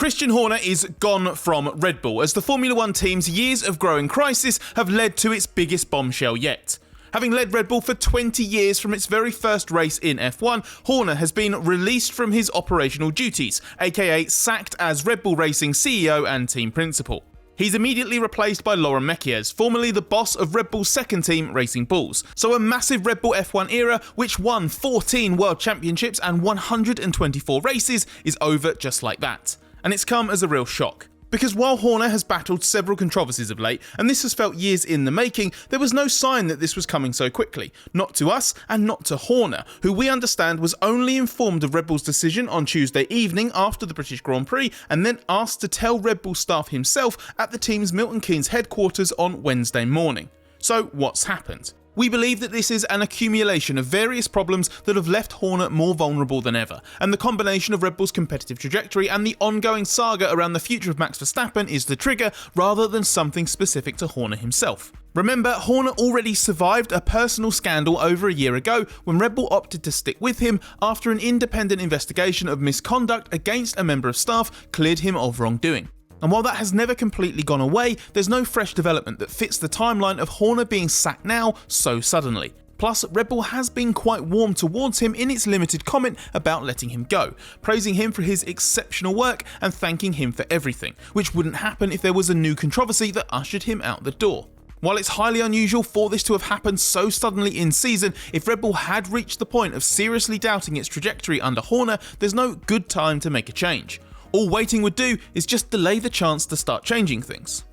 Christian Horner is gone from Red Bull, as the Formula One team's years of growing crisis have led to its biggest bombshell yet. Having led Red Bull for 20 years from its very first race in F1, Horner has been released from his operational duties, aka sacked as Red Bull Racing CEO and team principal. He's immediately replaced by Laurent Mekies, formerly the boss of Red Bull's second team, Racing Bulls. So a massive Red Bull F1 era, which won 14 World Championships and 124 races, is over just like that. And it's come as a real shock. Because while Horner has battled several controversies of late, and this has felt years in the making, there was no sign that this was coming so quickly. Not to us, and not to Horner, who we understand was only informed of Red Bull's decision on Tuesday evening after the British Grand Prix, and then asked to tell Red Bull staff himself at the team's Milton Keynes headquarters on Wednesday morning. So what's happened? We believe that this is an accumulation of various problems that have left Horner more vulnerable than ever, and the combination of Red Bull's competitive trajectory and the ongoing saga around the future of Max Verstappen is the trigger, rather than something specific to Horner himself. Remember, Horner already survived a personal scandal over a year ago when Red Bull opted to stick with him after an independent investigation of misconduct against a member of staff cleared him of wrongdoing. And while that has never completely gone away, there's no fresh development that fits the timeline of Horner being sacked now so suddenly. Plus, Red Bull has been quite warm towards him in its limited comment about letting him go, praising him for his exceptional work and thanking him for everything, which wouldn't happen if there was a new controversy that ushered him out the door. While it's highly unusual for this to have happened so suddenly in season, if Red Bull had reached the point of seriously doubting its trajectory under Horner, there's no good time to make a change. All waiting would do is just delay the chance to start changing things.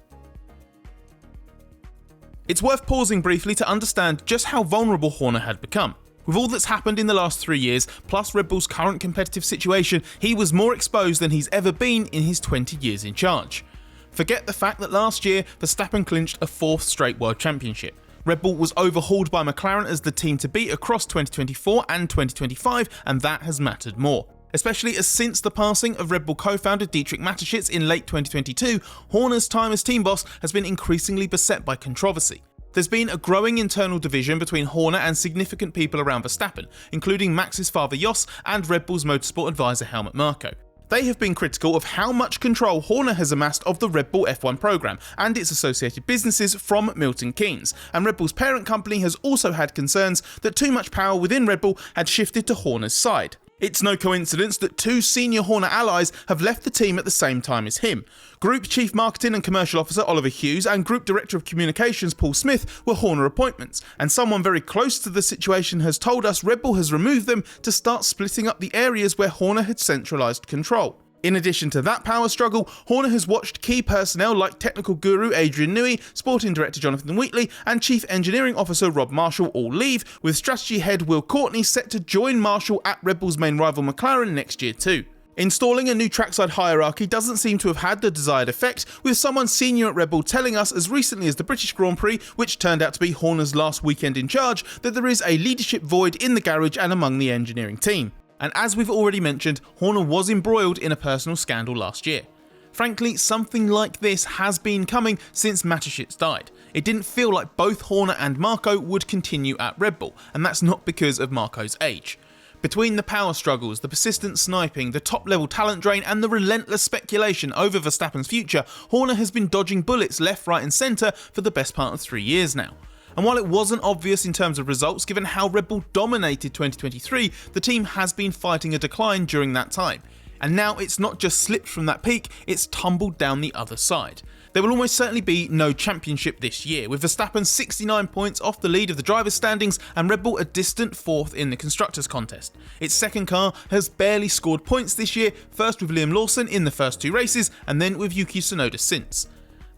It's worth pausing briefly to understand just how vulnerable Horner had become. With all that's happened in the last 3 years, plus Red Bull's current competitive situation, he was more exposed than he's ever been in his 20 years in charge. Forget the fact that last year, Verstappen clinched a 4th straight World Championship. Red Bull was overhauled by McLaren as the team to beat across 2024 and 2025, and that has mattered more. Especially as since the passing of Red Bull co-founder Dietrich Mateschitz in late 2022, Horner's time as team boss has been increasingly beset by controversy. There's been a growing internal division between Horner and significant people around Verstappen, including Max's father Jos and Red Bull's motorsport advisor Helmut Marko. They have been critical of how much control Horner has amassed of the Red Bull F1 program and its associated businesses from Milton Keynes, and Red Bull's parent company has also had concerns that too much power within Red Bull had shifted to Horner's side. It's no coincidence that 2 senior Horner allies have left the team at the same time as him. Group Chief Marketing and Commercial Officer Oliver Hughes and Group Director of Communications Paul Smith were Horner appointments, and someone very close to the situation has told us Red Bull has removed them to start splitting up the areas where Horner had centralised control. In addition to that power struggle, Horner has watched key personnel like technical guru Adrian Newey, sporting director Jonathan Wheatley, and chief engineering officer Rob Marshall all leave, with strategy head Will Courtney set to join Marshall at Red Bull's main rival McLaren next year too. Installing a new trackside hierarchy doesn't seem to have had the desired effect, with someone senior at Red Bull telling us as recently as the British Grand Prix, which turned out to be Horner's last weekend in charge, that there is a leadership void in the garage and among the engineering team. And as we've already mentioned, Horner was embroiled in a personal scandal last year. Frankly, something like this has been coming since Mateschitz died. It didn't feel like both Horner and Marko would continue at Red Bull, and that's not because of Marko's age. Between the power struggles, the persistent sniping, the top-level talent drain, and the relentless speculation over Verstappen's future, Horner has been dodging bullets left, right and centre for the best part of 3 years now. And while it wasn't obvious in terms of results given how Red Bull dominated 2023, the team has been fighting a decline during that time. And now it's not just slipped from that peak, it's tumbled down the other side. There will almost certainly be no championship this year, with Verstappen 69 points off the lead of the drivers' standings and Red Bull a distant 4th in the constructors' contest. Its second car has barely scored points this year, first with Liam Lawson in the first 2 races and then with Yuki Tsunoda since.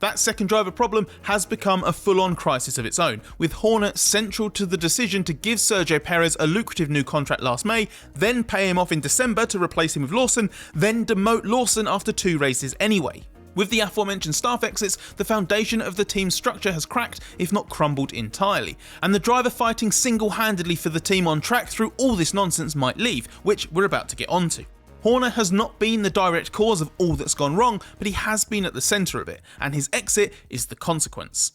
That second driver problem has become a full-on crisis of its own, with Horner central to the decision to give Sergio Perez a lucrative new contract last May, then pay him off in December to replace him with Lawson, then demote Lawson after 2 races anyway. With the aforementioned staff exits, the foundation of the team's structure has cracked, if not crumbled entirely, and the driver fighting single-handedly for the team on track through all this nonsense might leave, which we're about to get onto. Horner has not been the direct cause of all that's gone wrong, but he has been at the centre of it, and his exit is the consequence.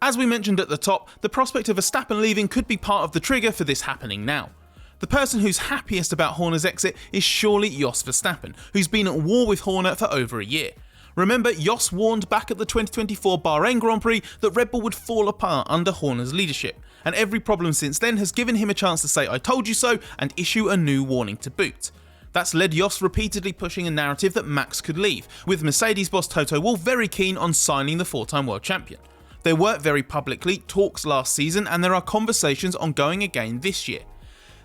As we mentioned at the top, the prospect of Verstappen leaving could be part of the trigger for this happening now. The person who's happiest about Horner's exit is surely Jos Verstappen, who's been at war with Horner for over a year. Remember, Jos warned back at the 2024 Bahrain Grand Prix that Red Bull would fall apart under Horner's leadership, and every problem since then has given him a chance to say "I told you so" and issue a new warning to boot. That's led Jos repeatedly pushing a narrative that Max could leave, with Mercedes boss Toto Wolff very keen on signing the four-time world champion. There were very publicly talks last season, and there are conversations ongoing again this year.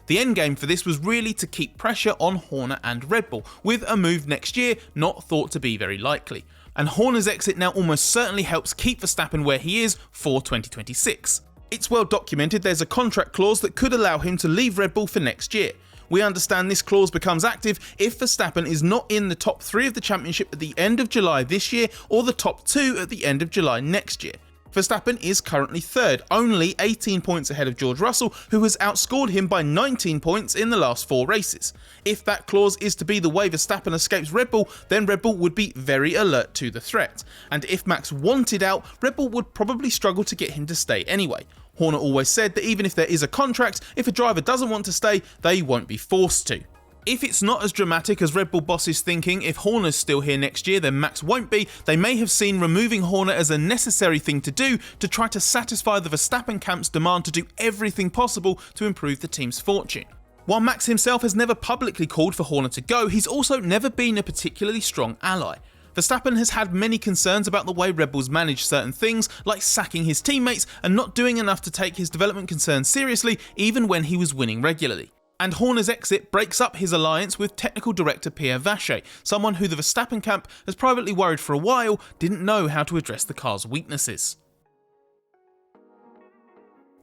The endgame for this was really to keep pressure on Horner and Red Bull, with a move next year not thought to be very likely. And Horner's exit now almost certainly helps keep Verstappen where he is for 2026. It's well documented there's a contract clause that could allow him to leave Red Bull for next year. We understand this clause becomes active if Verstappen is not in the top 3 of the championship at the end of July this year or the top 2 at the end of July next year. Verstappen is currently 3rd, only 18 points ahead of George Russell, who has outscored him by 19 points in the last 4 races. If that clause is to be the way Verstappen escapes Red Bull, then Red Bull would be very alert to the threat. And if Max wanted out, Red Bull would probably struggle to get him to stay anyway. Horner always said that even if there is a contract, if a driver doesn't want to stay, they won't be forced to. If it's not as dramatic as Red Bull boss is thinking, if Horner's still here next year then Max won't be, they may have seen removing Horner as a necessary thing to do to try to satisfy the Verstappen camp's demand to do everything possible to improve the team's fortune. While Max himself has never publicly called for Horner to go, he's also never been a particularly strong ally. Verstappen has had many concerns about the way Red Bull's managed certain things, like sacking his teammates and not doing enough to take his development concerns seriously even when he was winning regularly. And Horner's exit breaks up his alliance with technical director Pierre Vacher, someone who the Verstappen camp has privately worried for a while didn't know how to address the car's weaknesses.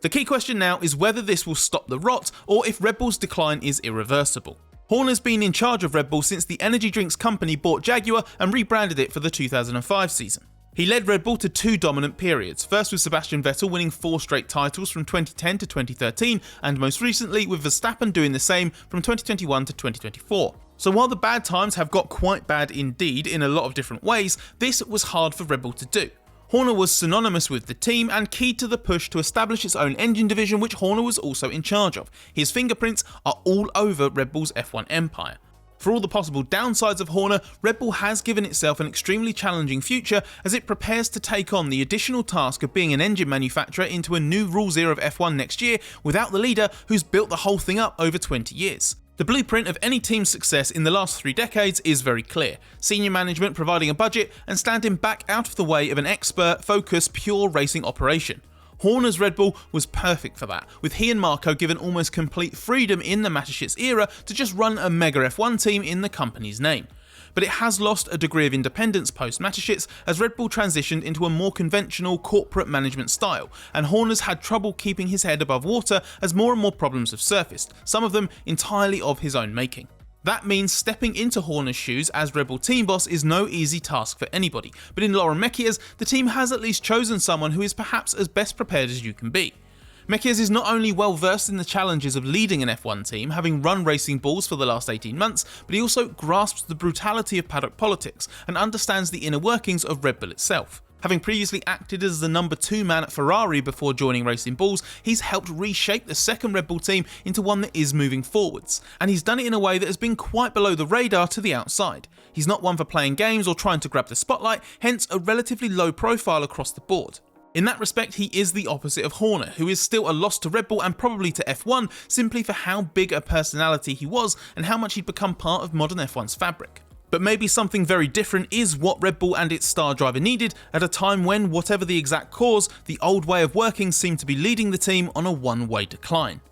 The key question now is whether this will stop the rot or if Red Bull's decline is irreversible. Horner's been in charge of Red Bull since the energy drinks company bought Jaguar and rebranded it for the 2005 season. He led Red Bull to 2 dominant periods, first with Sebastian Vettel winning 4 straight titles from 2010 to 2013, and most recently with Verstappen doing the same from 2021 to 2024. So while the bad times have got quite bad indeed in a lot of different ways, this was hard for Red Bull to do. Horner was synonymous with the team and key to the push to establish its own engine division, which Horner was also in charge of. His fingerprints are all over Red Bull's F1 empire. For all the possible downsides of Horner, Red Bull has given itself an extremely challenging future as it prepares to take on the additional task of being an engine manufacturer into a new rules era of F1 next year without the leader who's built the whole thing up over 20 years. The blueprint of any team's success in the last 3 decades is very clear: senior management providing a budget and standing back out of the way of an expert, focused, pure racing operation. Horner's Red Bull was perfect for that, with he and Marko given almost complete freedom in the Mateschitz era to just run a mega F1 team in the company's name. But it has lost a degree of independence post-Mateschitz as Red Bull transitioned into a more conventional corporate management style, and Horner's had trouble keeping his head above water as more and more problems have surfaced, some of them entirely of his own making. That means stepping into Horner's shoes as Red Bull team boss is no easy task for anybody, but in Laurent Mekies, the team has at least chosen someone who is perhaps as best prepared as you can be. Mekies is not only well versed in the challenges of leading an F1 team, having run Racing Bulls for the last 18 months, but he also grasps the brutality of paddock politics and understands the inner workings of Red Bull itself. Having previously acted as the number 2 man at Ferrari before joining Racing Bulls, he's helped reshape the second Red Bull team into one that is moving forwards, and he's done it in a way that has been quite below the radar to the outside. He's not one for playing games or trying to grab the spotlight, hence a relatively low profile across the board. In that respect, he is the opposite of Horner, who is still a loss to Red Bull and probably to F1 simply for how big a personality he was and how much he'd become part of modern F1's fabric. But maybe something very different is what Red Bull and its star driver needed at a time when, whatever the exact cause, the old way of working seemed to be leading the team on a one-way decline.